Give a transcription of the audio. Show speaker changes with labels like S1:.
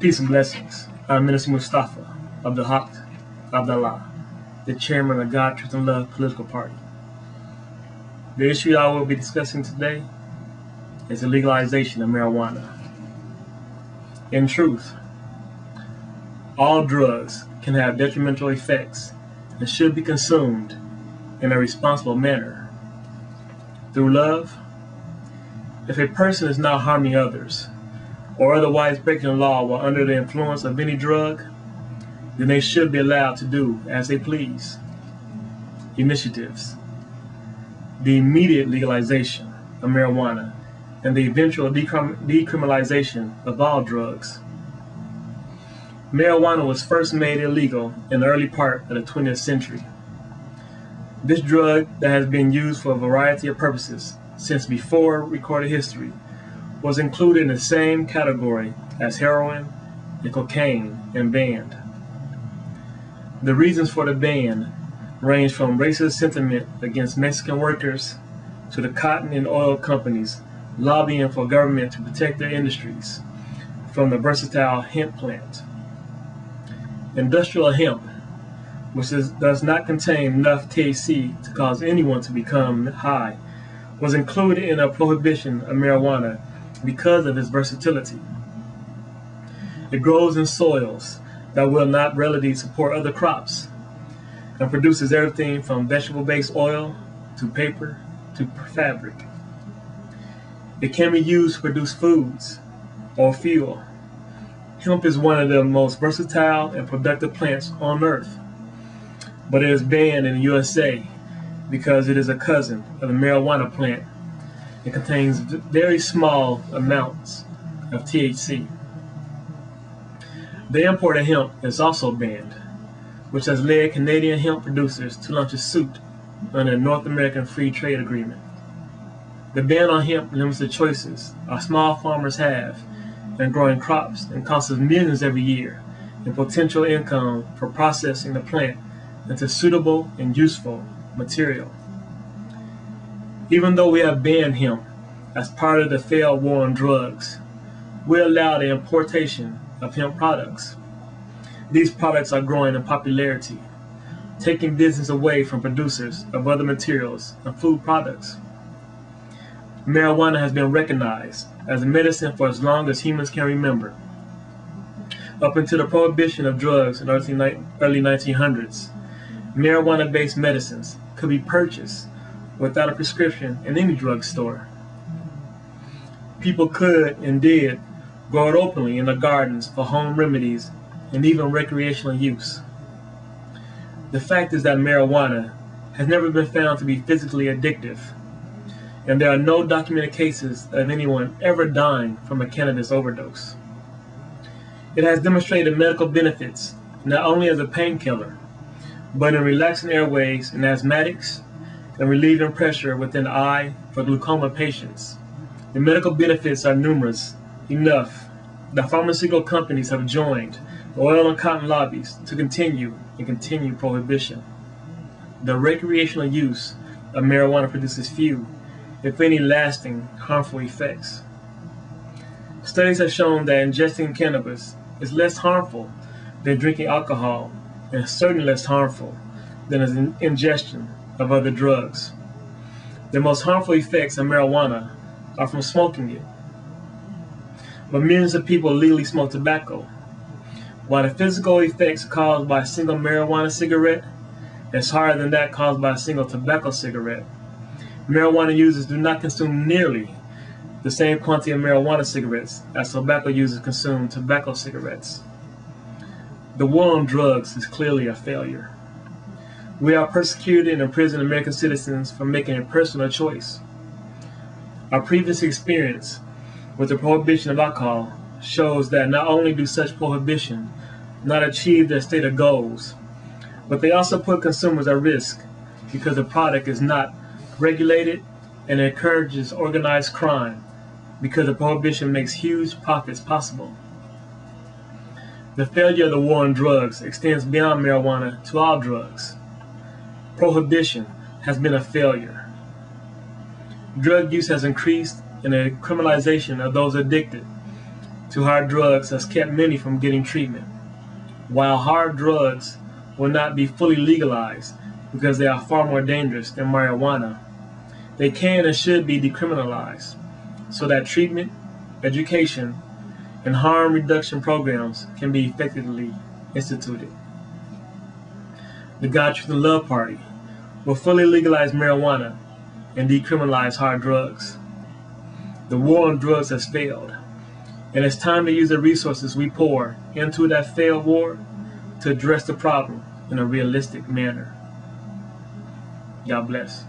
S1: Peace and blessings. I'm Minister Mustafa Abdullah, the chairman of God, Truth and Love political party. The issue I will be discussing today is the legalization of marijuana. In truth, all drugs can have detrimental effects and should be consumed in a responsible manner. Through love, if a person is not harming others or otherwise breaking the law while under the influence of any drug, then they should be allowed to do as they please. Initiatives: the immediate legalization of marijuana and the eventual decriminalization of all drugs. Marijuana was first made illegal in the early part of the 20th century. This drug that has been used for a variety of purposes since before recorded history was included in the same category as heroin and cocaine and banned. The reasons for the ban range from racist sentiment against Mexican workers to the cotton and oil companies lobbying for government to protect their industries from the versatile hemp plant. Industrial hemp, which does not contain enough THC to cause anyone to become high, was included in a prohibition of marijuana because of its versatility. It grows in soils that will not readily support other crops and produces everything from vegetable-based oil to paper to fabric. It can be used to produce foods or fuel. Hemp is one of the most versatile and productive plants on earth, but it is banned in the USA because it is a cousin of the marijuana plant and contains very small amounts of THC. The import of hemp is also banned, which has led Canadian hemp producers to launch a suit under the North American Free Trade Agreement. The ban on hemp limits the choices our small farmers have in growing crops and costs us millions every year in potential income for processing the plant into suitable and useful material. Even though we have banned hemp as part of the failed war on drugs, we allow the importation of hemp products. These products are growing in popularity, taking business away from producers of other materials and food products. Marijuana has been recognized as a medicine for as long as humans can remember. Up until the prohibition of drugs in the early 1900s, marijuana-based medicines could be purchased without a prescription in any drugstore. People could and did grow it openly in the gardens for home remedies and even recreational use. The fact is that marijuana has never been found to be physically addictive, and there are no documented cases of anyone ever dying from a cannabis overdose. It has demonstrated medical benefits not only as a painkiller, but in relaxing airways in asthmatics and relieving pressure within the eye for glaucoma patients. The medical benefits are numerous enough that pharmaceutical companies have joined the oil and cotton lobbies to continue prohibition. The recreational use of marijuana produces few, if any, lasting harmful effects. Studies have shown that ingesting cannabis is less harmful than drinking alcohol and certainly less harmful than an ingestion of other drugs. The most harmful effects of marijuana are from smoking it, but millions of people legally smoke tobacco, while the physical effects caused by a single marijuana cigarette is higher than that caused by a single tobacco cigarette. Marijuana users do not consume nearly the same quantity of marijuana cigarettes as tobacco users consume tobacco cigarettes. The war on drugs is clearly a failure. We are persecuted and imprisoned American citizens for making a personal choice. Our previous experience with the prohibition of alcohol shows that not only do such prohibition not achieve their stated goals, but they also put consumers at risk because the product is not regulated and encourages organized crime because the prohibition makes huge profits possible. The failure of the war on drugs extends beyond marijuana to all drugs. Prohibition has been a failure. Drug use has increased, and the criminalization of those addicted to hard drugs has kept many from getting treatment. While hard drugs will not be fully legalized because they are far more dangerous than marijuana, they can and should be decriminalized so that treatment, education, and harm reduction programs can be effectively instituted. The God, Truth, and Love Party will fully legalize marijuana and decriminalize hard drugs. The war on drugs has failed, and it's time to use the resources we pour into that failed war to address the problem in a realistic manner. God bless.